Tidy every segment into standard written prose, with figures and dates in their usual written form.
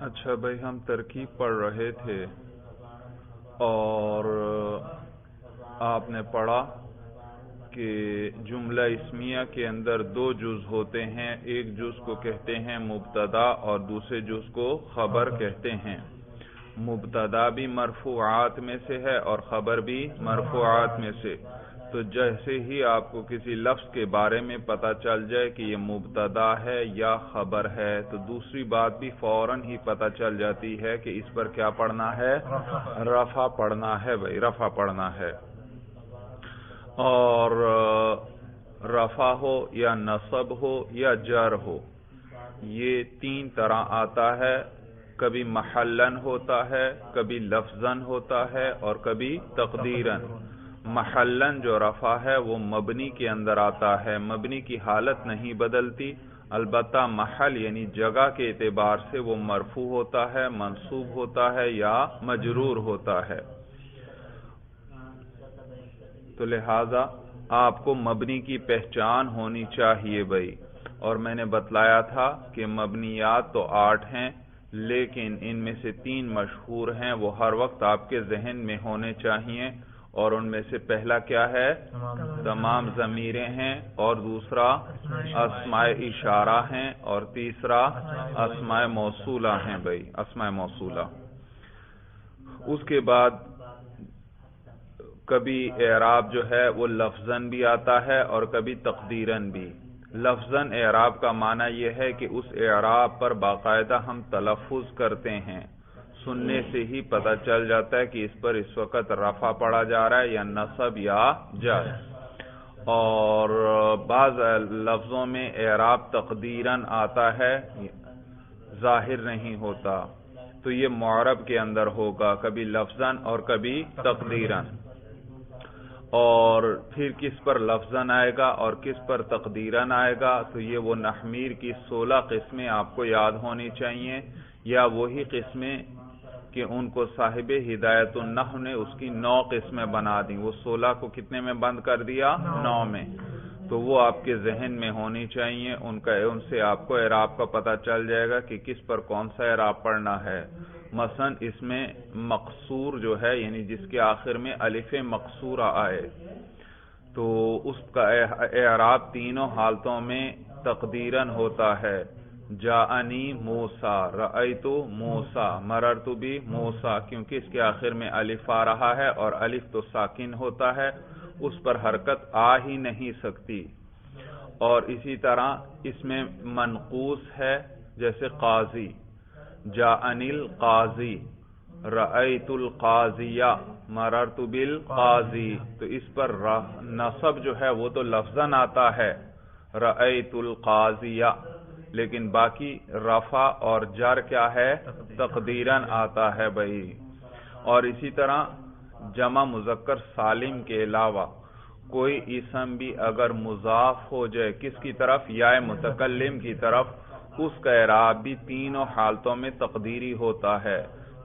اچھا بھائی، ہم ترکیب پڑھ رہے تھے اور آپ نے پڑھا کہ جملہ اسمیہ کے اندر دو جز ہوتے ہیں، ایک جز کو کہتے ہیں مبتدا اور دوسرے جز کو خبر کہتے ہیں۔ مبتدا بھی مرفوعات میں سے ہے اور خبر بھی مرفوعات میں سے۔ تو جیسے ہی آپ کو کسی لفظ کے بارے میں پتہ چل جائے کہ یہ مبتدا ہے یا خبر ہے تو دوسری بات بھی فوراً ہی پتہ چل جاتی ہے کہ اس پر کیا پڑھنا ہے، رفع پڑھنا ہے بھائی، رفع پڑھنا ہے۔ اور رفع ہو یا نصب ہو یا جر ہو، یہ تین طرح آتا ہے، کبھی محلن ہوتا ہے، کبھی لفظن ہوتا ہے اور کبھی تقدیرن۔ محلن جو رفع ہے وہ مبنی کے اندر آتا ہے، مبنی کی حالت نہیں بدلتی، البتہ محل یعنی جگہ کے اعتبار سے وہ مرفوع ہوتا ہے، منصوب ہوتا ہے یا مجرور ہوتا ہے۔ تو لہذا آپ کو مبنی کی پہچان ہونی چاہیے بھائی، اور میں نے بتلایا تھا کہ مبنیات تو 8 ہیں لیکن ان میں سے 3 مشہور ہیں، وہ ہر وقت آپ کے ذہن میں ہونے چاہیے، اور ان میں سے پہلا کیا ہے، تمام ضمیریں ہیں، اور دوسرا اسماء اشارہ ہیں، اور تیسرا اسماء موصولہ ہیں بھائی، اسماء موصولہ۔ اس کے بعد کبھی اعراب جو ہے وہ لفظاً بھی آتا ہے اور کبھی تقدیراً بھی۔ لفظاً اعراب کا معنی یہ ہے کہ اس اعراب پر باقاعدہ ہم تلفظ کرتے ہیں، سننے سے ہی پتہ چل جاتا ہے کہ اس پر اس وقت رفع پڑھا جا رہا ہے یا نصب یا جر۔ اور بعض لفظوں میں اعراب تقدیراً آتا ہے، ظاہر نہیں ہوتا، تو یہ معرب کے اندر ہوگا، کبھی لفظاً اور کبھی تقدیراً۔ اور پھر کس پر لفظاً آئے گا اور کس پر تقدیراً آئے گا، تو یہ وہ نحمیر کی 16 قسمیں آپ کو یاد ہونی چاہیے، یا وہی قسمیں کہ ان کو صاحب ہدایت النحو نے اس کی 9 قسمیں بنا دیں، وہ 16 کو کتنے میں بند کر دیا، 9 میں، تو وہ آپ کے ذہن میں ہونی چاہیے، ان سے آپ کو اعراب کا پتہ چل جائے گا کہ کس پر کون سا اعراب پڑھنا ہے۔ مثلا اس میں مقصور جو ہے، یعنی جس کے آخر میں الف مقصورہ آئے، تو اس کا اعراب تینوں حالتوں میں تقدیراً ہوتا ہے، جاءنی موسیٰ، رأیت موسیٰ، مررت بھی موسیٰ، کیونکہ اس کے آخر میں الف آ رہا ہے اور الف تو ساکن ہوتا ہے، اس پر حرکت آ ہی نہیں سکتی۔ اور اسی طرح اس میں منقوص ہے، جیسے قاضی، جاءنی القاضی، رأیت القاضیہ، مررت بالقاضی، تو اس پر نصب جو ہے وہ تو لفظاً آتا ہے، رأیت القاضیہ، لیکن باقی رفع اور جر کیا ہے، تقدیراً آتا ہے بھائی۔ اور اسی طرح جمع مذکر سالم کے علاوہ کوئی اسم بھی اگر مضاف ہو جائے کس کی طرف، یا متکلم کی طرف، اس کا اعراب بھی تینوں حالتوں میں تقدیری ہوتا ہے،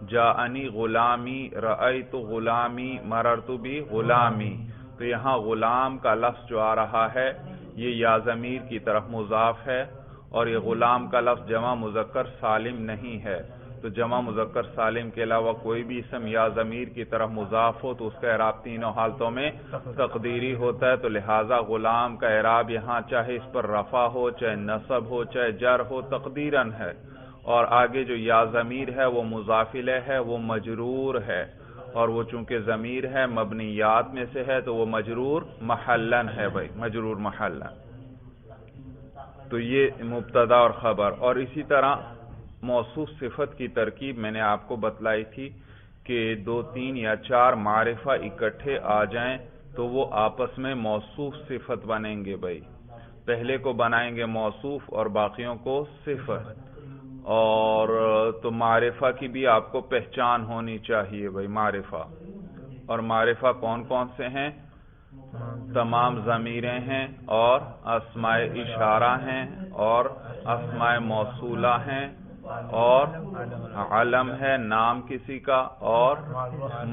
جاءنی غلامی، رأیت غلامی، مررت بھی غلامی۔ تو یہاں غلام کا لفظ جو آ رہا ہے یہ یا ضمیر کی طرف مضاف ہے، اور یہ غلام کا لفظ جمع مذکر سالم نہیں ہے، تو جمع مذکر سالم کے علاوہ کوئی بھی اسم یا ضمیر کی طرف مضاف ہو تو اس کا اعراب تینوں حالتوں میں تقدیری ہوتا ہے، تو لہٰذا غلام کا اعراب یہاں چاہے اس پر رفع ہو، چاہے نصب ہو، چاہے جر ہو، تقدیراً ہے۔ اور آگے جو یا ضمیر ہے وہ مضاف الیہ ہے، وہ مجرور ہے، اور وہ چونکہ ضمیر ہے مبنیات میں سے ہے تو وہ مجرور محلن ہے بھائی، مجرور محلن۔ تو یہ مبتدا اور خبر۔ اور اسی طرح موصوف صفت کی ترکیب میں نے آپ کو بتلائی تھی کہ 2، 3 یا 4 معرفہ اکٹھے آ جائیں تو وہ آپس میں موصوف صفت بنیں گے بھائی، پہلے کو بنائیں گے موصوف اور باقیوں کو صفت۔ اور تو معرفہ کی بھی آپ کو پہچان ہونی چاہیے بھائی، معرفہ، اور معرفہ کون کون سے ہیں، تمام ضمیریں ہیں، اور اسماء اشارہ ہیں، اور اسماء موصولہ ہیں، اور علم ہے نام کسی کا، اور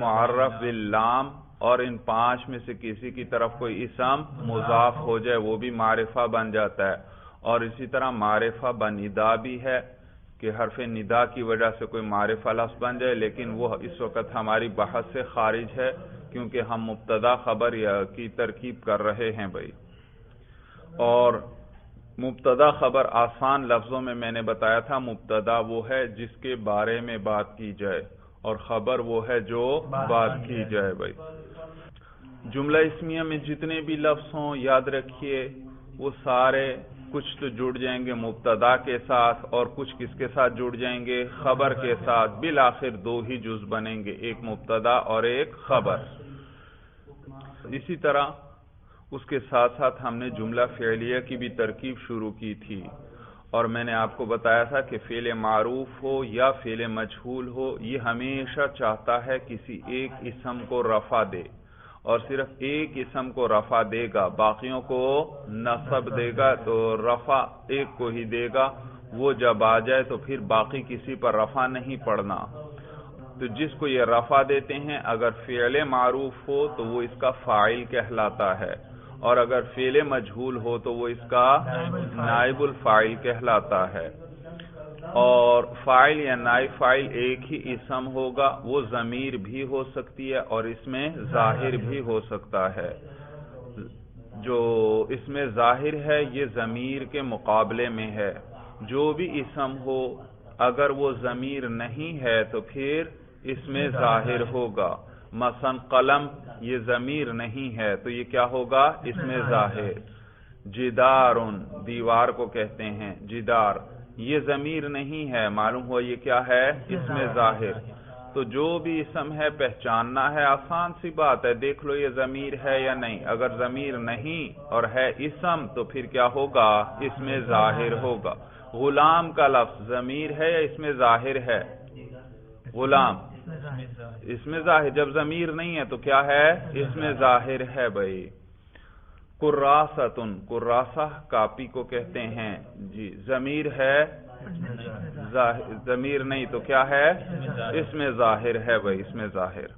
معرف باللام، اور ان 5 میں سے کسی کی طرف کوئی اسم مضاف ہو جائے وہ بھی معرفہ بن جاتا ہے۔ اور اسی طرح معرفہ بندا بھی ہے، کہ حرف ندا کی وجہ سے کوئی معرفہ لفظ بن جائے، لیکن وہ اس وقت ہماری بحث سے خارج ہے کیونکہ ہم مبتدا خبر کی ترکیب کر رہے ہیں بھائی۔ اور مبتدا خبر آسان لفظوں میں نے بتایا تھا، مبتدا وہ ہے جس کے بارے میں بات کی جائے اور خبر وہ ہے جو بات کی جائے بھائی۔ جملہ اسمیہ میں جتنے بھی لفظ ہوں یاد رکھیے وہ سارے کچھ تو جڑ جائیں گے مبتدا کے ساتھ اور کچھ کس کے ساتھ جڑ جائیں گے، خبر کے ساتھ۔ بالآخر دو ہی جز بنیں گے، ایک مبتدا اور ایک خبر۔ اسی طرح اس کے ساتھ ساتھ ہم نے جملہ فعلیہ کی بھی ترکیب شروع کی تھی، اور میں نے آپ کو بتایا تھا کہ فعل معروف ہو یا فعل مجہول ہو، یہ ہمیشہ چاہتا ہے کسی ایک اسم کو رفع دے، اور صرف ایک اسم کو رفع دے گا، باقیوں کو نصب دے گا، تو رفع ایک کو ہی دے گا۔ وہ جب آ جائے تو پھر باقی کسی پر رفع نہیں پڑنا۔ تو جس کو یہ رفع دیتے ہیں اگر فعل معروف ہو تو وہ اس کا فاعل کہلاتا ہے، اور اگر فعل مجہول ہو تو وہ اس کا نائب الفاعل کہلاتا ہے۔ اور فاعل یا نائب فاعل ایک ہی اسم ہوگا، وہ ضمیر بھی ہو سکتی ہے اور اس میں ظاہر بھی ہو سکتا ہے۔ جو اس میں ظاہر ہے یہ ضمیر کے مقابلے میں ہے۔ جو بھی اسم ہو اگر وہ ضمیر نہیں ہے تو پھر اس میں ظاہر ہوگا۔ مثلا قلم یہ ضمیر نہیں ہے تو یہ کیا ہوگا؟ اس میں ظاہر۔ جدار دیوار کو کہتے ہیں جدار، یہ ضمیر نہیں ہے، معلوم ہوا یہ کیا ہے؟ اس میں ظاہر۔ تو جو بھی اسم ہے پہچاننا ہے، آسان سی بات ہے، دیکھ لو یہ ضمیر ہے یا نہیں۔ اگر ضمیر نہیں اور ہے اسم تو پھر کیا ہوگا؟ اس میں ظاہر ہوگا۔ غلام کا لفظ ضمیر ہے یا اس میں ظاہر ہے؟ غلام اس میں ظاہر، جب ضمیر نہیں ہے تو کیا ہے؟ اس میں ظاہر ہے بھائی۔ قراصۃن، قراصہ کاپی کو کہتے ہیں جی، ضمیر ہے، ضمیر نہیں تو کیا ہے؟ اس میں ظاہر ہے بھائی، اس میں ظاہر۔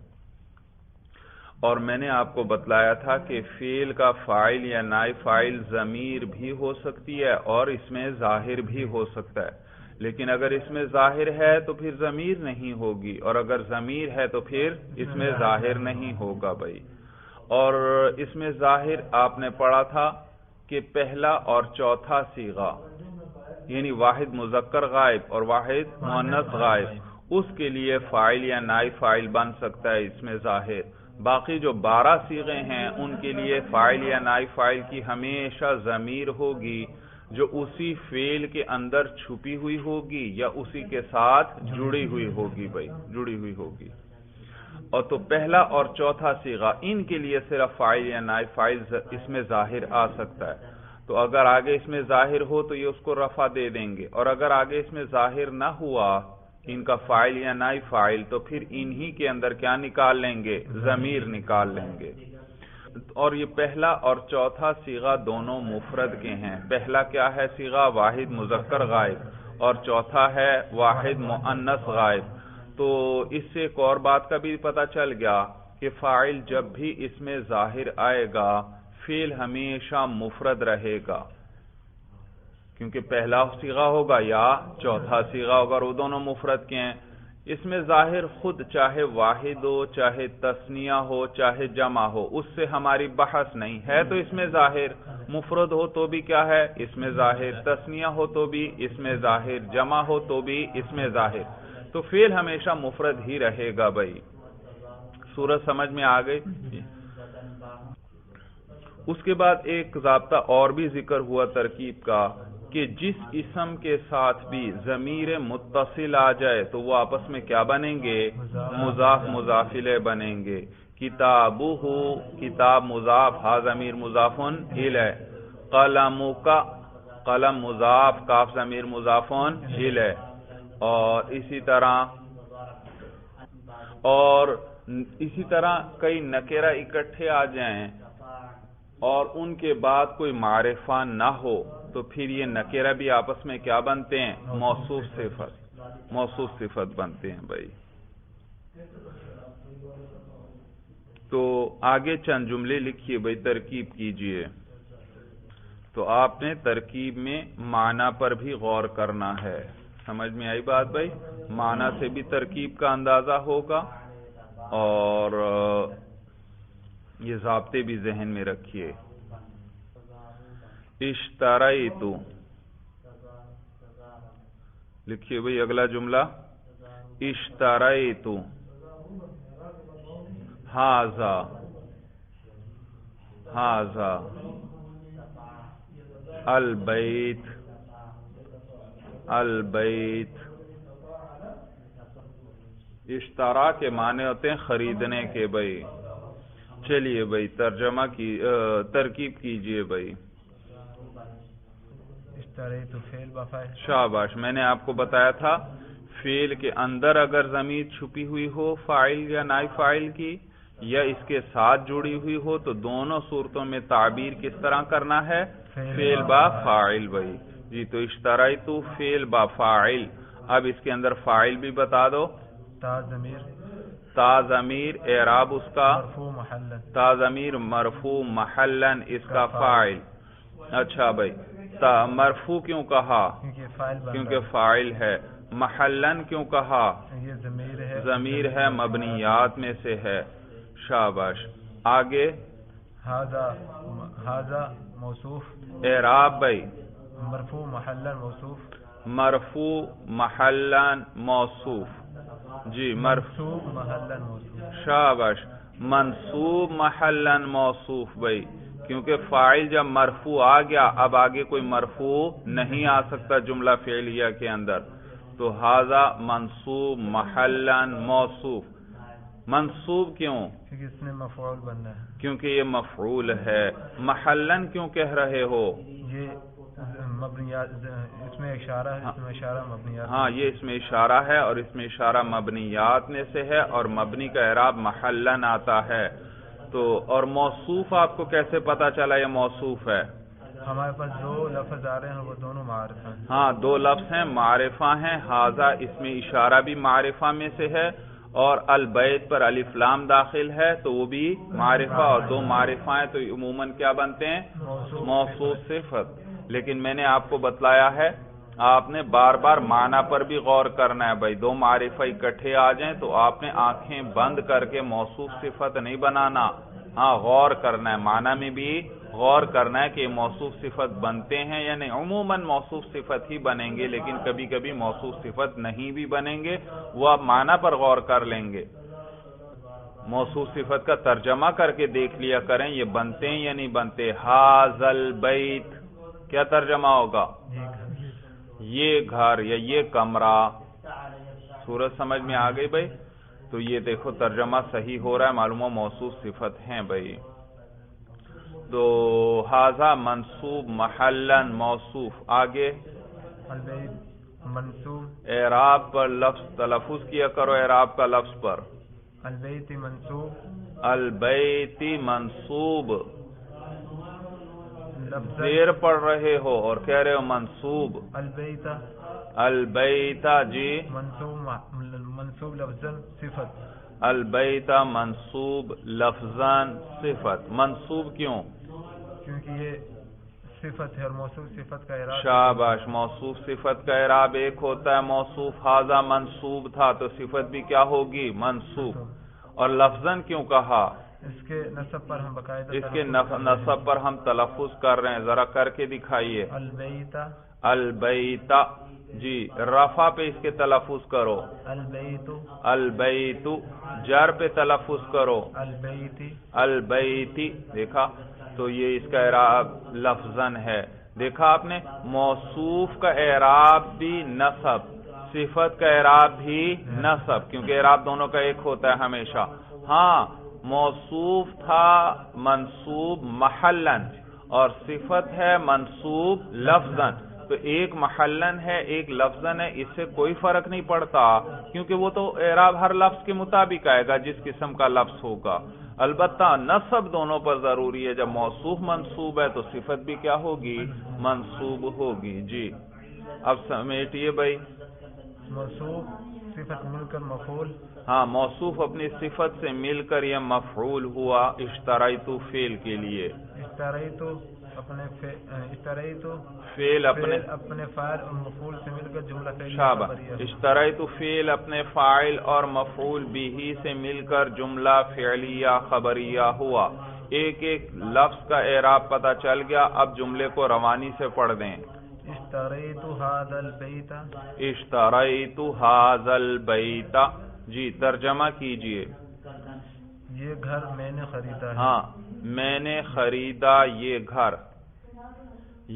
اور میں نے آپ کو بتلایا تھا کہ فعل کا فاعل یا نائب فاعل ضمیر بھی ہو سکتی ہے اور اس میں ظاہر بھی ہو سکتا ہے، لیکن اگر اس میں ظاہر ہے تو پھر ضمیر نہیں ہوگی، اور اگر ضمیر ہے تو پھر اس میں ظاہر نہیں ہوگا بھائی۔ اور اس میں ظاہر آپ نے پڑھا تھا کہ پہلا اور چوتھا صیغہ، یعنی واحد مذکر غائب اور واحد مؤنث غائب، اس کے لیے فاعل یا نائب فاعل بن سکتا ہے اس میں ظاہر۔ باقی جو 12 صیغے ہیں ان کے لیے فاعل یا نائب فاعل کی ہمیشہ ضمیر ہوگی، جو اسی فعل کے اندر چھپی ہوئی ہوگی یا اسی کے ساتھ جڑی ہوئی ہوگی بھائی، جڑی ہوئی ہوگی۔ اور تو پہلا اور چوتھا صیغہ ان کے لیے صرف فاعل یا نائب فاعل اس میں ظاہر آ سکتا ہے۔ تو اگر آگے اس میں ظاہر ہو تو یہ اس کو رفع دے دیں گے، اور اگر آگے اس میں ظاہر نہ ہوا ان کا فاعل یا نائب فاعل تو پھر انہی کے اندر کیا نکال لیں گے؟ ضمیر نکال لیں گے۔ اور یہ پہلا اور چوتھا صیغہ دونوں مفرد کے ہیں۔ پہلا کیا ہے صیغہ؟ واحد مذکر غائب، اور چوتھا ہے واحد مؤنث غائب۔ تو اس سے ایک اور بات کا بھی پتہ چل گیا کہ فاعل جب بھی اس میں ظاہر آئے گا فعل ہمیشہ مفرد رہے گا، کیونکہ پہلا صیغہ ہوگا یا چوتھا صیغہ ہوگا اور وہ دونوں مفرد کے ہیں۔ اس میں ظاہر خود چاہے واحد ہو، چاہے تثنیہ ہو، چاہے جمع ہو، اس سے ہماری بحث نہیں ہے، تو اس میں ظاہر مفرد ہو تو بھی کیا ہے؟ اس میں ظاہر، تثنیہ ہو تو بھی اس میں ظاہر، جمع ہو تو بھی اس میں ظاہر، تو فعل ہمیشہ مفرد ہی رہے گا بھائی۔ صورت سمجھ میں آ گئی؟ اس کے بعد ایک ضابطہ اور بھی ذکر ہوا ترکیب کا کہ جس اسم کے ساتھ بھی ضمیر متصل آ جائے تو وہ آپس میں کیا بنیں گے؟ مضاف مضاف الیہ بنیں گے۔ کتابہ کتاب مضاف، ہا ضمیر مضاف الیہ، قلمک قلم مضاف، کاف ضمیر مضاف الیہ، اور اسی طرح کئی نکرہ اکٹھے آ جائیں اور ان کے بعد کوئی معرفہ نہ ہو تو پھر یہ نکرہ بھی آپس میں کیا بنتے ہیں؟ موصوف صفت بنتے ہیں بھائی۔ تو آگے چند جملے لکھیے بھائی، ترکیب کیجئے۔ تو آپ نے ترکیب میں معنی پر بھی غور کرنا ہے۔ سمجھ میں آئی بات بھائی؟ معنی سے بھی ترکیب کا اندازہ ہوگا اور یہ ضابطے بھی ذہن میں رکھیے. اشتریت، لکھیے بھائی اگلا جملہ. اشتریت ھذا، ھذا البیت، البیت. اشترا کے معنی ہوتے ہیں خریدنے کے بھائی. چلیے بھائی ترجمہ کی ترکیب کیجئے بھائی. اشتریت فعل بفاعل. شاباش. میں نے آپ کو بتایا تھا فعل کے اندر اگر ضمیر چھپی ہوئی ہو فاعل یا نائب فاعل کی، یا اس کے ساتھ جڑی ہوئی ہو، تو دونوں صورتوں میں تعبیر کس طرح کرنا ہے؟ فعل با فاعل بھائی. جی تو اشتریت فعل با فاعل. اب اس کے اندر فاعل بھی بتا دو. تا ضمیر، تا ضمیر اعراب اس کا مرفوع محلا. تا ضمیر مرفوع محلا اس کا فاعل. اچھا بھائی تا مرفوع کیوں کہا؟ کیونکہ فاعل ہے. محلن کیوں کہا؟ یہ ضمیر ہے، ضمیر ہے مبنیات میں سے ہے. شاباش. آگے ھذا، ھذا موصوف اعراب بھائی مرفوع محلا موصوف. مرفوع محلا موصوف. جی منصوب محلا موصوف. شاباش. منصوب محلا موصوف بھائی، کیونکہ فاعل جب مرفوع آ گیا اب آگے کوئی مرفوع نہیں آ سکتا جملہ فعلیہ کے اندر. تو ھذا منصوب محلا موصوف. منصوب کیوں؟ کیونکہ اس میں مفعول بننا ہے. کیونکہ یہ مفعول ہے. محلن کیوں کہہ رہے ہو؟ یہ مبنیات، اس میں اشارہ ہے، اس میں اشارہ مبنیات. ہاں یہ اس میں اشارہ ہے اور اس میں اشارہ مبنیات میں سے ہے، اور مبنی کا اعراب محلن آتا ہے. تو اور موصوف آپ کو کیسے پتا چلا یہ موصوف ہے؟ ہمارے پاس دو لفظ آ رہے ہیں، وہ دونوں معرفہ ہیں. ہاں دو لفظ ہیں، معرفہ ہیں. ھذا اس میں اشارہ بھی معرفہ میں سے ہے، اور البیت پر الف لام داخل ہے تو وہ بھی معرفہ، اور دو معرفہ ہیں تو عموماً کیا بنتے ہیں؟ موصوف صفت. لیکن میں نے آپ کو بتلایا ہے آپ نے بار بار معنی پر بھی غور کرنا ہے بھائی. دو معرفہ اکٹھے آ جائیں تو آپ نے آنکھیں بند کر کے موصوف صفت نہیں بنانا. ہاں غور کرنا ہے، معنی میں بھی غور کرنا ہے کہ موصوف صفت بنتے ہیں یا نہیں. عموماً موصوف صفت ہی بنیں گے، لیکن کبھی کبھی موصوف صفت نہیں بھی بنیں گے، وہ آپ معنی پر غور کر لیں گے. موصوف صفت کا ترجمہ کر کے دیکھ لیا کریں یہ بنتے ہیں یا نہیں بنتے. ھذا البیت کیا ترجمہ ہوگا؟ یہ گھر یا یہ کمرہ. صورت سمجھ میں آ گئی بھائی؟ تو یہ دیکھو ترجمہ صحیح ہو رہا ہے، معلوم ہو موصوف صفت ہیں بھائی. تو ھذا منصوب محلا موصوف. آگے البیت منصوب، اعراب پر لفظ تلفظ کیا کرو، اعراب کا لفظ پر. البیت منصوب، البیت منصوب. زیر پڑھ رہے ہو اور کہہ رہے ہو منصوب. البیت، البیت جی منصوب، منصوب لفظاً صفت. البیت منصوب لفظاً صفت. منصوب کیوں؟ کیونکہ یہ صفت ہے اور موصوف صفت کا اعراب. شاباش. موصوف صفت کا اعراب ایک ہوتا ہے. موصوف ھذا منصوب تھا تو صفت بھی کیا ہوگی؟ منصوب. اور لفظاً کیوں کہا؟ اس کے نصب پر ہم باقاعدہ اس کے نصب پر ہم تلفظ کر رہے ہیں، ذرا کر کے دکھائیے. البیت، البیت جی رفع پہ اس کے تلفظ کرو. البیت، البیت. جر پہ تلفظ کرو. البیت، البیتی. دیکھا تو یہ اس کا اعراب لفظاً ہے. دیکھا آپ نے موصوف کا اعراب بھی نصب، صفت کا اعراب بھی نصب، کیونکہ اعراب دونوں کا ایک ہوتا ہے ہمیشہ. ہاں موصوف تھا منصوب محلن اور صفت ہے منصوب لفظاً، تو ایک محلن ہے ایک لفظاً ہے، اس سے کوئی فرق نہیں پڑتا کیونکہ وہ تو اعراب ہر لفظ کے مطابق آئے گا جس قسم کا لفظ ہوگا. البتہ نصب دونوں پر ضروری ہے. جب موصوف منصوب ہے تو صفت بھی کیا ہوگی؟ منصوب ہوگی. جی اب سمیٹیے بھائی. موصوف صفت مل کر مفعول. ہاں موصوف اپنی صفت سے مل کر یہ مفعول ہوا اشتریت فعل کے لیے. اشتریت اپنے اشتریت فعل اپنے فاعل اور مفعول سے مل کر جملہ فعلیہ شابہ خبریہ. اشتریت فعل اپنے فاعل اور مفعول به سے مل کر جملہ فعلیہ خبریہ ہوا. ایک ایک لفظ کا اعراب پتہ چل گیا. اب جملے کو روانی سے پڑھ دیں. اشتریت ھذا البیت. اشتریت ھذا البیت. جی ترجمہ کیجئے. یہ گھر میں نے خریدا ہے. ہاں میں نے خریدا یہ گھر.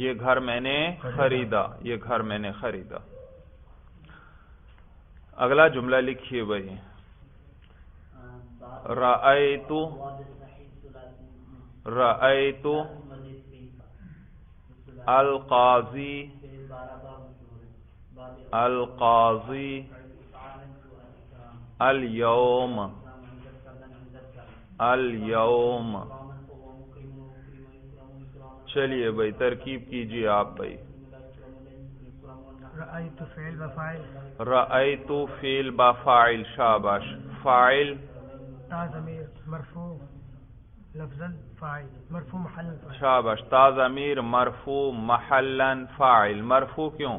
یہ گھر میں نے خریدا. یہ گھر میں نے خریدا. اگلا جملہ لکھیے بھائی. رأیت القاضی اليوم. چلیے بھائی ترکیب کیجئے آپ بھائی. رأیت فعل بفاعل. رأیت فعل بفاعل. شاباش. فاعل تا ضمیر مرفوع لفظا فاعل مرفوع محلا فاعل. شاباش. تا ضمیر مرفوع محلا فاعل. مرفوع کیوں؟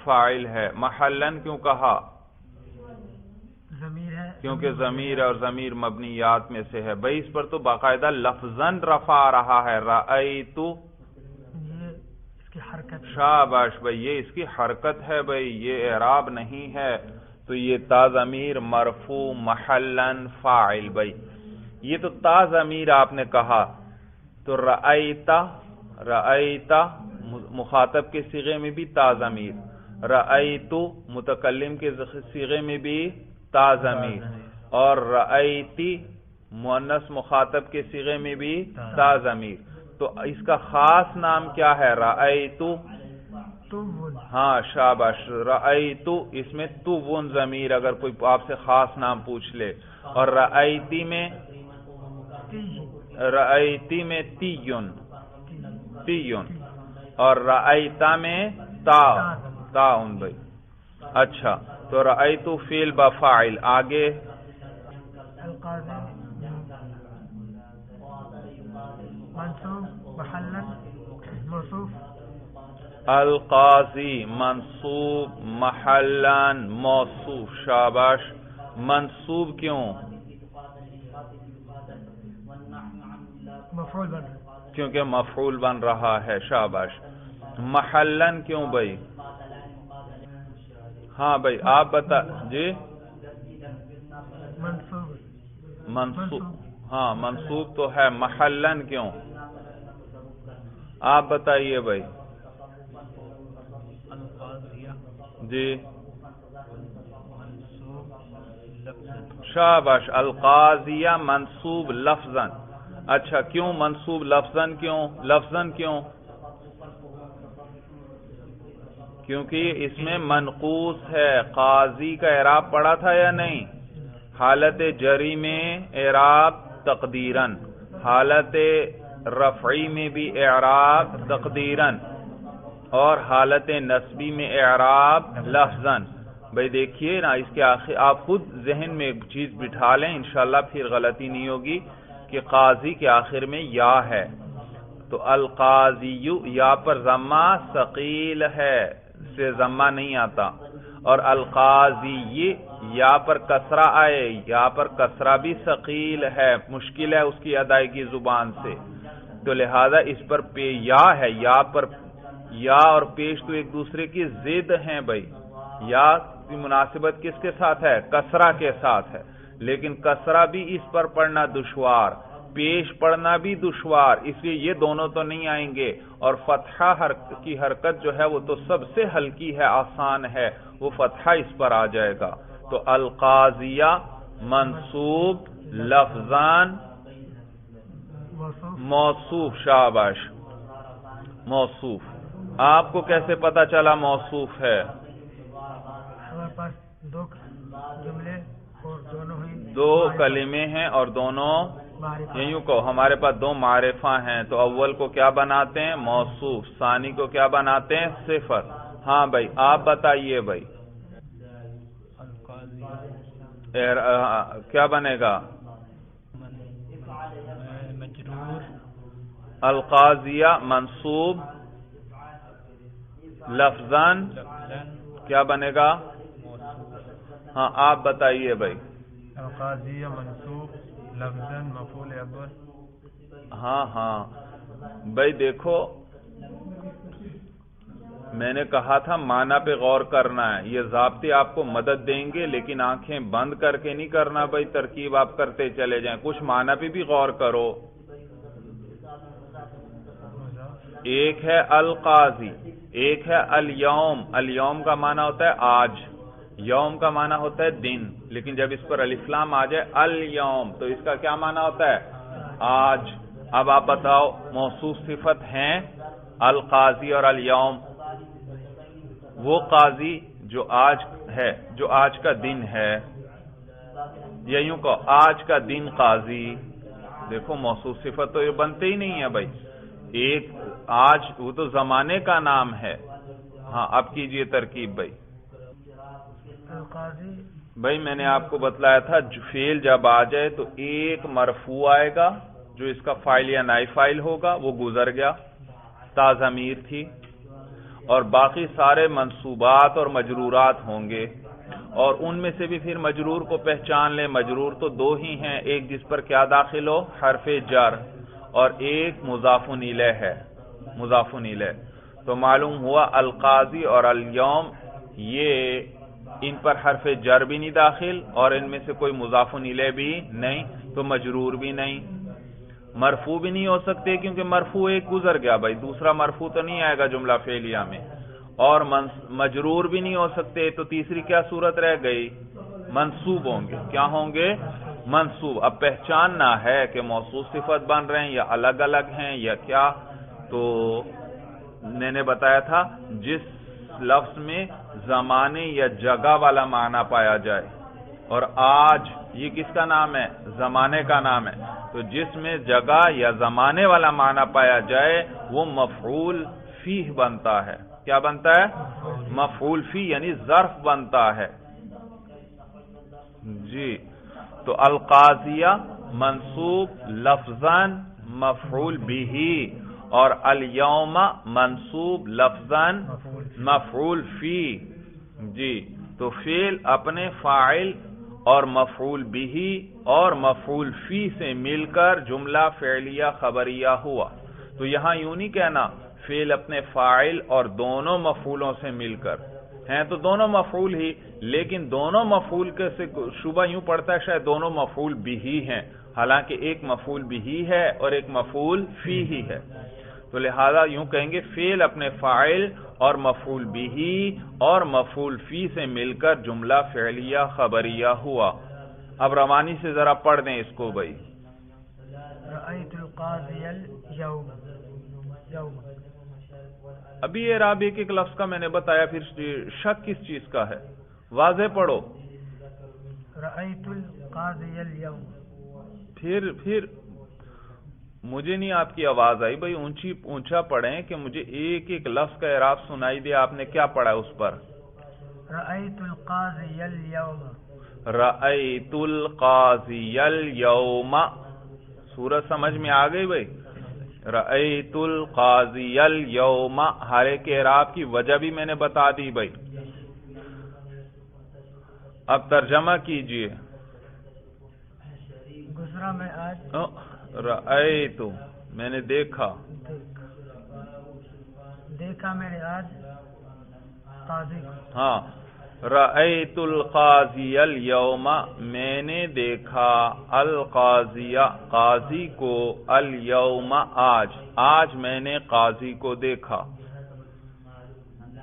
فاعل ہے. محلا کیوں کہا؟ ضمیر ہے کیونکہ ضمیر اور ضمیر مبنیات میں سے ہے. بھائی اس پر تو باقاعدہ لفظاً رفع آ رہا ہے. رأیت اس کی حرکت. شاباش بھائی یہ اس کی حرکت ہے بھائی. یہ اعراب نہیں ہے. تو یہ تا ضمیر مرفوع محلا فاعل. بھائی یہ تو تا ضمیر آپ نے کہا. تو رأیت مخاطب کے صیغے میں بھی تا ضمیر. رأیت متکلم کے صیغے میں بھی تا ضمیر. اور رأیتی مؤنث مخاطب کے صیغے میں بھی تا ضمیر. تو اس کا خاص نام کیا ہے؟ رأیت. ہاں شاباش. رأیت اس میں تو ضمیر اگر کوئی آپ سے خاص نام پوچھ لے. اور رأیتی میں تیون. اور رأیتا میں تاؤن. بھائی اچھا. تو رأیت فعل بفاعل. آگے القاضی منصوب محلا موصوف. شاباش. منصوب کیوں؟ کیونکہ مفعول بن رہا ہے. شاباش. محلن کیوں بھائی؟ ہاں بھائی آپ بتا. جی منصوب. ہاں منصوب تو ہے. محلن کیوں؟ آپ بتائیے بھائی. جی شاباش. القاضیہ منصوب لفظاً. اچھا کیوں منصوب لفظاً کیوں؟ کیونکہ اس میں منقوص ہے. قاضی کا اعراب پڑھا تھا یا نہیں؟ حالت جری میں اعراب تقدیراً. حالت رفعی میں بھی اعراب تقدیراً. اور حالت نصبی میں اعراب لفظاً. بھئی دیکھیے نا اس کے آخر آپ خود ذہن میں ایک چیز بٹھا لیں انشاءاللہ پھر غلطی نہیں ہوگی کہ قاضی کے آخر میں یا ہے. تو القاضی یا پر ضمہ ثقیل ہے. سے ضمہ نہیں آتا. اور القاضی یا پر کسرہ آئے. یا پر کسرہ بھی ثقیل ہے. مشکل ہے اس کی ادائیگی زبان سے. تو لہذا اس پر یا ہے. یا اور پیش تو ایک دوسرے کی ضد ہیں بھائی. یا کی مناسبت کس کے ساتھ ہے؟ کسرہ کے ساتھ ہے. لیکن کسرہ بھی اس پر پڑھنا دشوار. پیش پڑھنا بھی دشوار. اس لیے یہ دونوں تو نہیں آئیں گے. اور فتحہ کی حرکت جو ہے وہ تو سب سے ہلکی ہے آسان ہے. وہ فتحہ اس پر آ جائے گا. تو القاضیہ منصوب لفظان موصوف. شاباش. موصوف. آپ کو کیسے پتا چلا موصوف ہے؟ ہمارے پاس دو جملے اور دو کلمے ہیں اور دونوں یوں کو ہمارے پاس دو معرفہ ہیں. تو اول کو کیا بناتے ہیں؟ موصوف. ثانی کو کیا بناتے ہیں؟ صفت. ہاں بھائی آپ بتائیے بھائی کیا بنے گا؟ القاضیہ منصوب لفظاً کیا بنے گا؟ ہاں آپ بتائیے بھائی. القاضیہ منصوب لفظاً مفعول اول. ہاں بھائی دیکھو میں نے کہا تھا معنی پہ غور کرنا ہے. یہ ضابطے آپ کو مدد دیں گے لیکن آنکھیں بند کر کے نہیں کرنا بھائی. ترکیب آپ کرتے چلے جائیں. کچھ معنی پہ بھی غور کرو. ایک ہے القاضی، ایک ہے الیوم. الیوم کا معنی ہوتا ہے آج، یوم کا معنی ہوتا ہے دن. لیکن جب اس پر الف لام آ جائے الیوم تو اس کا کیا معنی ہوتا ہے؟ آج. اب آپ بتاؤ موصوف صفت ہیں القاضی اور الیوم. وہ قاضی جو آج ہے، جو آج کا دن ہے، یا یوں کہو آج کا دن قاضی. دیکھو موصوف صفت تو یہ بنتے ہی نہیں ہے بھائی. ایک آج وہ تو زمانے کا نام ہے. ہاں اب کیجئے ترکیب بھائی. القاضی بھائی میں نے آپ کو بتلایا تھا فعل جب آ جائے تو ایک مرفوع آئے گا جو اس کا فاعل یا نائب فاعل ہوگا، وہ گزر گیا، تا ضمیر تھی. اور باقی سارے منصوبات اور مجرورات ہوں گے. اور ان میں سے بھی پھر مجرور کو پہچان لیں. مجرور تو دو ہی ہیں، ایک جس پر کیا داخل ہو حرف جر، اور ایک مضاف الیہ ہے. مضاف الیہ تو معلوم ہوا القاضی اور الیوم یہ ان پر حرف جر بھی نہیں داخل اور ان میں سے کوئی مضاف الیہ بھی نہیں، تو مجرور بھی نہیں. مرفوع بھی نہیں ہو سکتے کیونکہ مرفوع ایک گزر گیا بھائی، دوسرا مرفوع تو نہیں آئے گا جملہ فعلیہ میں. اور مجرور بھی نہیں ہو سکتے، تو تیسری کیا صورت رہ گئی؟ منصوب ہوں گے. کیا ہوں گے؟ منصوب. اب پہچاننا ہے کہ موصوف صفت بن رہے ہیں یا الگ الگ ہیں یا کیا. تو میں نے بتایا تھا جس لفظ میں زمانے یا جگہ والا معنی پایا جائے، اور آج یہ کس کا نام ہے؟ زمانے کا نام ہے. تو جس میں جگہ یا زمانے والا معنی پایا جائے وہ مفعول فیہ بنتا ہے. کیا بنتا ہے؟ مفعول فیہ یعنی ظرف بنتا ہے. جی تو القاضیہ منصوب لفظاً مفعول بہ، اور الیوم منصوب لفظاً مفعول فی. جی تو فعل اپنے فاعل اور مفعول بہ اور مفعول فی سے مل کر جملہ فعلیہ خبریہ ہوا. تو یہاں یوں نہیں کہنا فعل اپنے فاعل اور دونوں مفعولوں سے مل کر ہیں، تو دونوں مفعول ہی، لیکن دونوں مفعول کے سے شبہ یوں پڑتا ہے شاید دونوں مفعول بہ ہیں، حالانکہ ایک مفعول بہ ہے اور ایک مفعول فی ہی ہے. تو لہذا یوں کہیں گے فعل اپنے فاعل اور مفعول بہ اور مفعول فی سے مل کر جملہ فعلیہ خبریہ ہوا. اب روانی سے ذرا پڑھ دیں اس کو بھائی. رأیت القاضی اليوم. ابھی اعراب ایک ایک لفظ کا میں نے بتایا، پھر شک کس چیز کا ہے؟ واضح پڑھو. رأیت القاضی اليوم. پھر مجھے نہیں آپ کی آواز آئی بھائی، اونچا پڑھیں کہ مجھے ایک ایک لفظ کا اعراب سنائی دے. آپ نے کیا پڑھا اس پر؟ رأیت القاضی اليوم. رأیت القاضی اليوم. سورت سمجھ میں آ گئی بھائی؟ رأیت القاضی اليوم ہر ایک اعراب کی وجہ بھی میں نے بتا دی بھائی. اب ترجمہ کیجئے. گزرا میں آج. رأیت میں نے دیکھا. دیکھا میں نے آج قاضی کو. ہاں رأیت القاضی اليوم میں نے دیکھا القاضی قاضی کو اليوم آج میں نے قاضی کو دیکھا.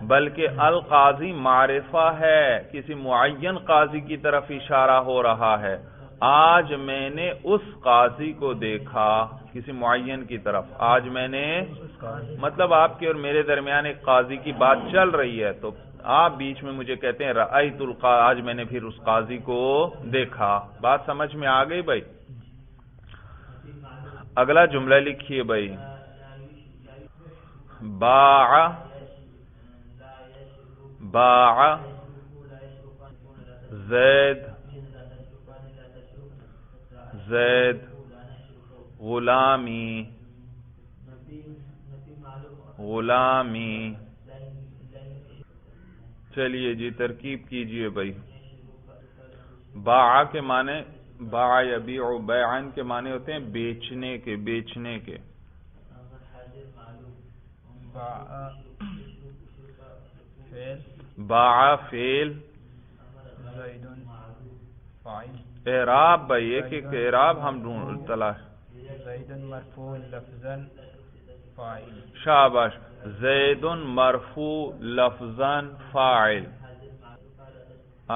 بلکہ القاضی معرفہ ہے، کسی معین قاضی کی طرف اشارہ ہو رہا ہے. آج میں نے اس قاضی کو دیکھا، کسی معین کی طرف. آج میں نے مطلب آپ کے اور میرے درمیان ایک قاضی کی بات چل رہی ہے، تو آپ بیچ میں مجھے کہتے ہیں رأیت القاضی، آج میں نے پھر اس قاضی کو دیکھا. بات سمجھ میں آ گئی بھائی؟ اگلا جملہ لکھیے بھائی. باع زید غلامی غلامی. چلیے جی ترکیب کیجئے بھائی. باع کے معنی باع یبیع بیعن کے معنی ہوتے ہیں بیچنے کے. باع فعل زید فاعل. اعراب بھائی ایک ایک اعراب ہم تلاش. زید مرفوع لفظا فاعل. شاباش. زید مرفوع لفظا فاعل.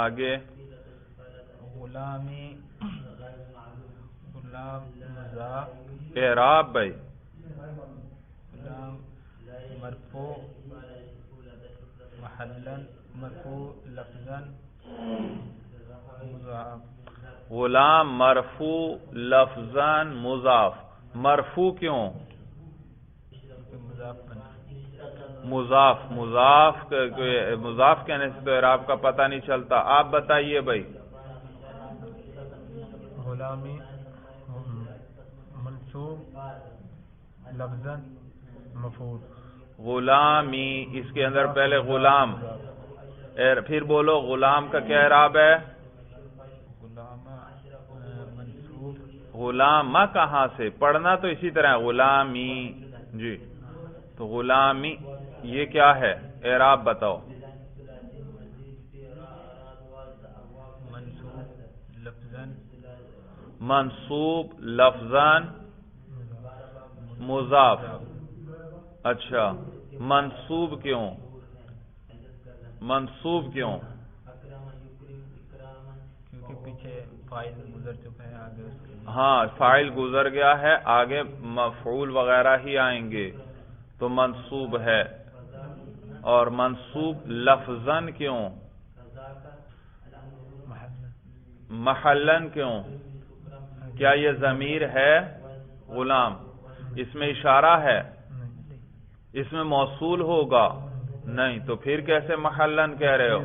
آگے غلامی غلام مضاف. اعراب بھائی غلام مرفوع محلا مرفوع لفظا مضاف. غلام مرفوع لفظا مضاف. مرفوع کیوں؟ مضاف کہنے سے تو اعراب کا پتہ نہیں چلتا. آپ بتائیے بھائی. غلامی منصوب لفظا مفعول. غلامی اس کے اندر پہلے غلام پھر بولو غلام کا کیا اعراب ہے؟ غلام منصوب. غلام کہاں سے پڑھنا تو اسی طرح غلامی. جی تو غلامی یہ کیا ہے اعراب بتاؤ. منصوب لفظاً مضاف. اچھا منصوب کیوں؟ کیونکہ پیچھے فاعل گزر چکا ہے آگے. ہاں فاعل گزر گیا ہے آگے مفعول وغیرہ ہی آئیں گے تو منصوب ہے. اور منصوب لفظاً کیوں؟ محلن کیوں؟ کیا یہ ضمیر ہے غلام؟ اس میں اشارہ ہے؟ اس میں موصول ہوگا؟ نہیں تو پھر کیسے محلن کہہ رہے ہو؟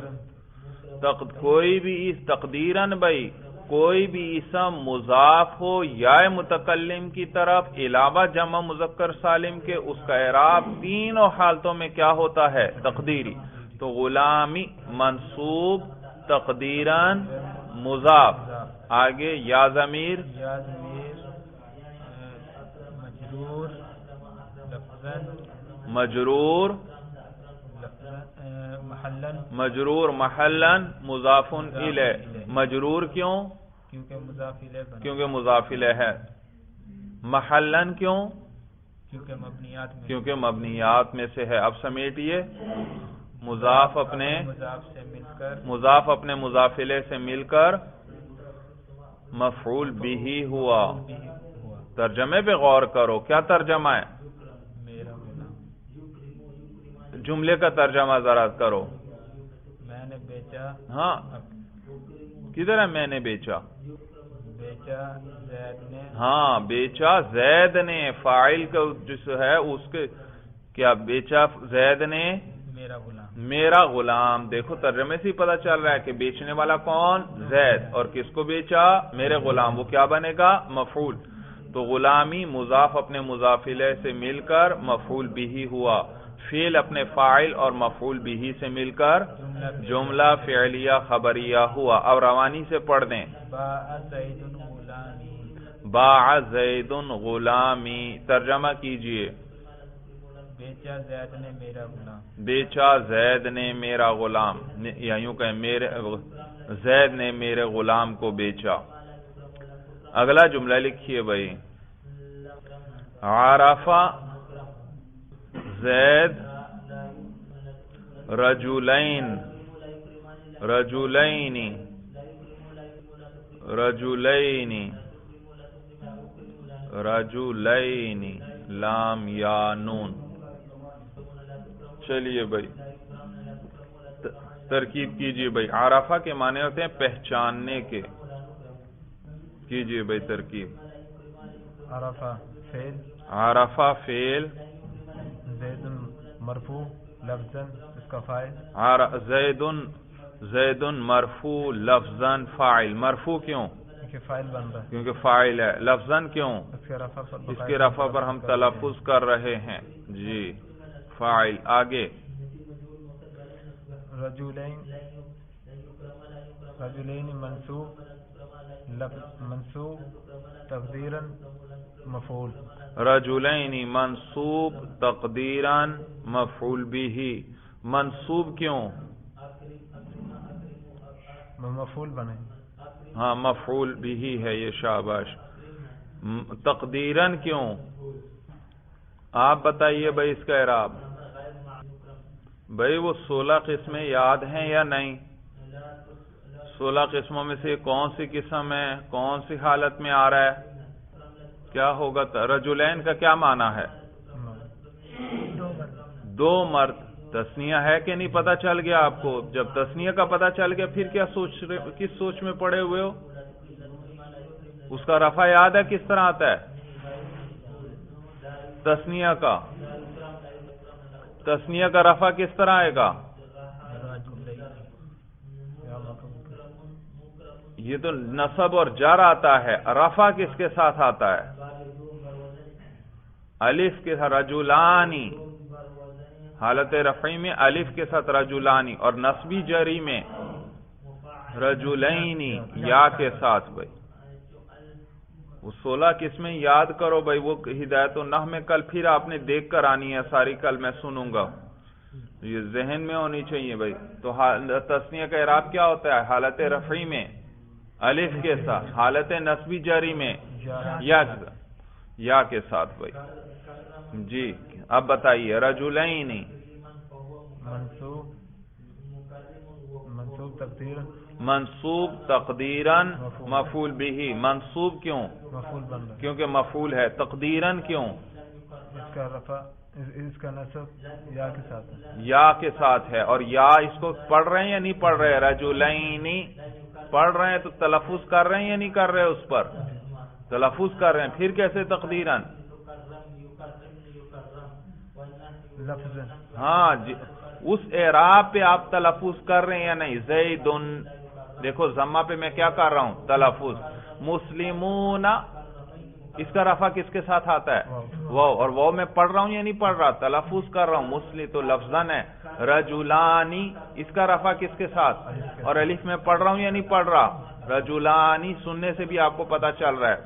کوئی بھی تقدیراً بھائی کوئی بھی اسم مضاف ہو یا متکلم کی طرف علاوہ جمع مذکر سالم کے اس کا اعراب تینوں حالتوں میں کیا ہوتا ہے؟ تقدیری. تو غلامی منصوب تقدیراً مضاف. آگے یا ضمیر مجرور محلن مضاف الیہ. مجرور کیوں؟ کیونکہ مضاف الیہ ہے. محلن کیوں؟ کیونکہ مبنیات میں سے ہے. اب سمیٹئے. مضاف اپنے مضاف الیہ سے مل کر مفعول بہ ہوا. ترجمے پہ غور کرو. کیا ترجمہ ہے؟ جملے کا ترجمہ ذرا کرو. میں نے بیچا. ہاں کدھر ہے میں نے بیچا؟ بیچا زید نے. ہاں بیچا زید نے. فاعل کا جو ہے اس کے کیا بیچا زید نے میرا غلام. دیکھو ترجمے سے ہی پتہ چل رہا ہے کہ بیچنے والا کون؟ زید. اور کس کو بیچا؟ میرے غلام. وہ کیا بنے گا؟ مفعول. تو غلامی مضاف اپنے مضاف الیہ سے مل کر مفعول بہ ہوا. فعل اپنے فاعل اور مفعول بہ سے مل کر جملہ فعلیہ خبریہ ہوا. اب روانی سے پڑھ دیں. باع زید غلامی. ترجمہ کیجئے. بیچا زید نے میرا غلام. بیچا زید نے میرا غلام. یا یوں کہیں زید نے میرے غلام کو بیچا. اگلا جملہ لکھیے بھائی. عرفہ زید رجلین لام یا نون. چلیے بھائی ترکیب کیجئے بھائی. عرفہ کے معنی ہوتے ہیں پہچاننے کے. کیجئے بھائی ترکیب. عرفہ فعل زید مرفوع لفظاً اس کا فاعل. زید مرفوع لفظاً فاعل. مرفوع کیوں؟ فاعل بن رہا ہے کیونکہ فاعل ہے. لفظاً کیوں؟ اس کے رفع پر ہم تلفظ کر رہے ہیں. جی فاعل. آگے رجلین منصوب تقدیرا مفعول. رجلین منصوب تقدیرا مفعول به. منصوب کیوں؟ مفعول بنے. ہاں مفعول بھی ہے یہ، شاباش. تقدیرن کیوں؟ آپ بتائیے بھائی اس کا اعراب. بھائی وہ 16 قسمیں یاد ہیں یا نہیں؟ 16 قسموں میں سے کون سی قسم ہے، کون سی حالت میں آ رہا ہے؟ کیا ہوگا؟ رجلین کا کیا معنی ہے؟ دو مرد. تسنیہ ہے کہ نہیں پتہ چل گیا آپ کو؟ جب تسنیہ کا پتہ چل گیا پھر کیا کس سوچ میں پڑے ہوئے ہو؟ اس کا رفع یاد ہے کس طرح آتا ہے؟ تسنیہ کا رفع کس طرح آئے گا؟ یہ تو نصب اور جر آتا ہے. رفع کس کے ساتھ آتا ہے؟ الف کے ساتھ. رجلانی حالت رفعی میں الف کے ساتھ رجلانی، اور نصبی جری میں رجلینی یا کے ساتھ. بھائی وہ 16 قسمیں یاد کرو بھائی. وہ ہدایت النحو میں کل پھر آپ نے دیکھ کر آنی ہے ساری، کل میں سنوں گا. یہ ذہن میں ہونی چاہیے بھائی. تو تسنیہ کا اعراب کیا ہوتا ہے؟ حالت رفعی میں الف کے ساتھ، حالت نصبی جری میں یا کے ساتھ. بھائی جی اب بتائیے. رجلین منصوب تقدیرن مفعول به. منصوب کیوں؟ کیونکہ مفعول ہے. تقدیرن کیوں؟ اس کا نصب یا کے ساتھ ہے. اور یا اس کو پڑھ رہے ہیں یا نہیں پڑھ رہے؟ رجلین پڑھ رہے ہیں تو تلفظ کر رہے ہیں یا نہیں کر رہے؟ اس پر تلفظ کر رہے ہیں. پھر کیسے تقدیرن؟ ہاں جی، اس اعراب پہ آپ تلفظ کر رہے ہیں یا نہیں؟ زیدن، دیکھو ضمہ پہ میں کیا کر رہا ہوں؟ تلفظ. مسلمون اس کا رفع کس کے ساتھ آتا ہے؟ واو. اور واو میں پڑھ رہا ہوں یا نہیں پڑھ رہا؟ تلفظ کر رہا ہوں. مسلم تو لفظاً ہے. رجلانی اس کا رفع کس کے ساتھ؟ اور الف میں پڑھ رہا ہوں یا نہیں پڑھ رہا؟ رجلانی سننے سے بھی آپ کو پتا چل رہا ہے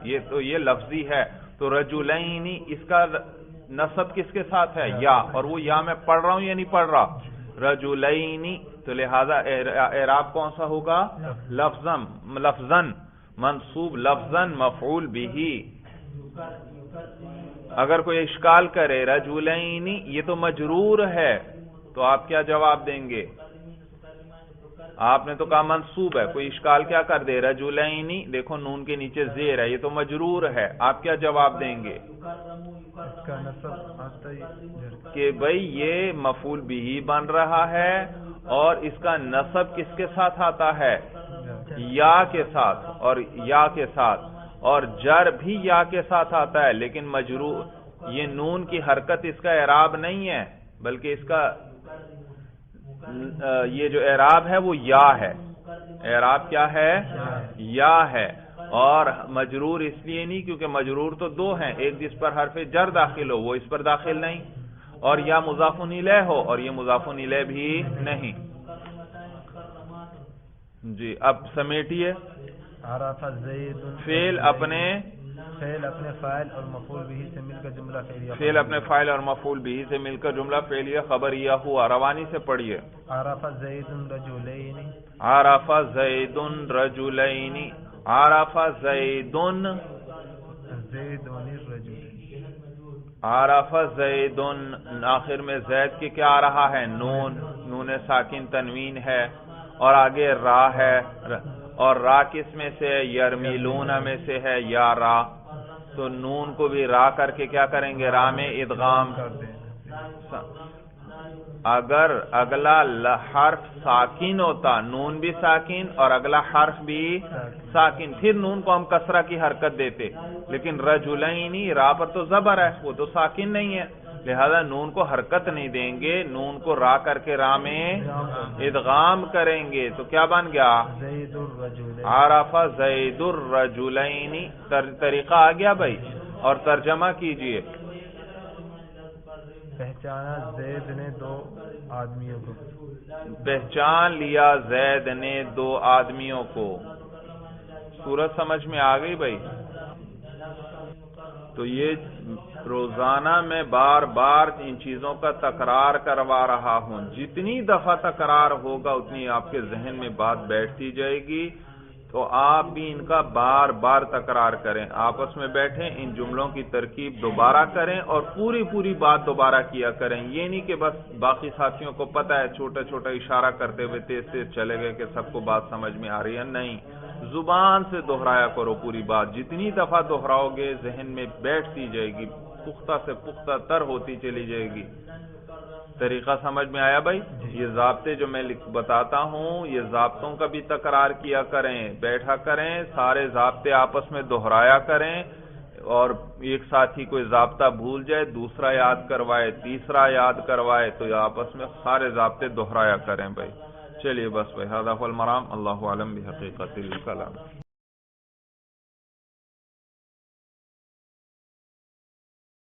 یہ لفظی ہے. تو رجلینی اس کا نصب کس کے ساتھ ہے؟ یا. اور وہ یا میں پڑھ رہا ہوں یا نہیں پڑھ رہا؟ رجلینی. تو لہذا اعراب کون سا ہوگا؟ لفظاً منصوب لفظاً مفعول به. اگر کوئی اشکال کرے رجلینی یہ تو مجرور ہے، تو آپ کیا جواب دیں گے؟ آپ نے تو کہا منصوب ہے. کوئی اشکال کیا کر دے؟ رجلینی دیکھو نون کے نیچے زیر ہے، یہ تو مجرور ہے. آپ کیا جواب دیں گے؟ کہ بھئی یہ مفعول به بن رہا ہے اور اس کا نصب کس کے ساتھ آتا ہے؟ یا کے ساتھ. اور یا کے ساتھ، اور جر بھی یا کے ساتھ آتا ہے. لیکن مجرور یہ نون کی حرکت اس کا اعراب نہیں ہے، بلکہ اس کا یہ جو اعراب ہے وہ یا ہے. اعراب کیا ہے؟ یا ہے. اور مجرور اس لیے نہیں کیونکہ مجرور تو دو ہیں، ایک جس پر حرف جر داخل ہو وہ اس پر داخل نہیں، اور یا مضاف الیہ ہو اور یہ مضاف الیہ بھی نہیں. جی اب سمیٹیے. فعل اپنے فاعل اور مفعول به سے مل کر جملہ فعلیہ. فعل اپنے فاعل اور مفعول به سے مل کر جملہ فعلیہ خبریہ ہوا. روانی سے پڑھیے. عرف زید رجلین. عرف زید رجلین. عرف زید الرجلین. عرف زید. آخر میں زید کے کیا آ رہا ہے؟ نون ساکن تنوین ہے اور آگے را ہے. اور را کس میں سے؟ یرمیلون میں سے ہے یا را. تو نون کو بھی را کر کے کیا کریں گے؟ را میں ادغام کر دیں. اگر اگلا حرف ساکن ہوتا، نون بھی ساکن اور اگلا حرف بھی ساکن، پھر نون کو ہم کسرہ کی حرکت دیتے. لیکن رجلینی را پر تو زبر ہے، وہ تو ساکن نہیں ہے، لہذا نون کو حرکت نہیں دیں گے. نون کو را کر کے را میں ادغام کریں گے. تو کیا بن گیا؟ عرف زید الرجلین. طریقہ آ گیا بھائی. اور ترجمہ کیجئے. پہچانا زید نے دو آدمیوں کو. پہچان لیا زید نے دو آدمیوں کو. صورت سمجھ میں آ گئی بھائی؟ تو یہ روزانہ میں بار بار ان چیزوں کا تکرار کروا رہا ہوں. جتنی دفعہ تکرار ہوگا اتنی آپ کے ذہن میں بات بیٹھتی جائے گی. تو آپ بھی ان کا بار بار تکرار کریں. آپس میں بیٹھیں, ان جملوں کی ترکیب دوبارہ کریں اور پوری بات دوبارہ کیا کریں. یہ نہیں کہ بس باقی ساتھیوں کو پتہ ہے, چھوٹا چھوٹا اشارہ کرتے ہوئے تیز چلے گئے کہ سب کو بات سمجھ میں آ رہی ہے. نہیں, زبان سے دہرایا کرو پوری بات. جتنی دفعہ دہراؤ گے ذہن میں بیٹھتی جائے گی, پختہ سے پختہ تر ہوتی چلی جائے گی. طریقہ سمجھ میں آیا بھائی؟ یہ ضابطے جو میں بتاتا ہوں, یہ ضابطوں کا بھی تکرار کیا کریں, بیٹھا کریں, سارے ضابطے آپس میں دہرایا کریں. اور ایک ساتھی کوئی ضابطہ بھول جائے, دوسرا یاد کروائے, تیسرا یاد کروائے, تو آپس میں سارے ضابطے دہرایا کریں بھائی. چلیے بس بھائی, ھذا هو المرام. اللہ اعلم بحقیقت الکلام.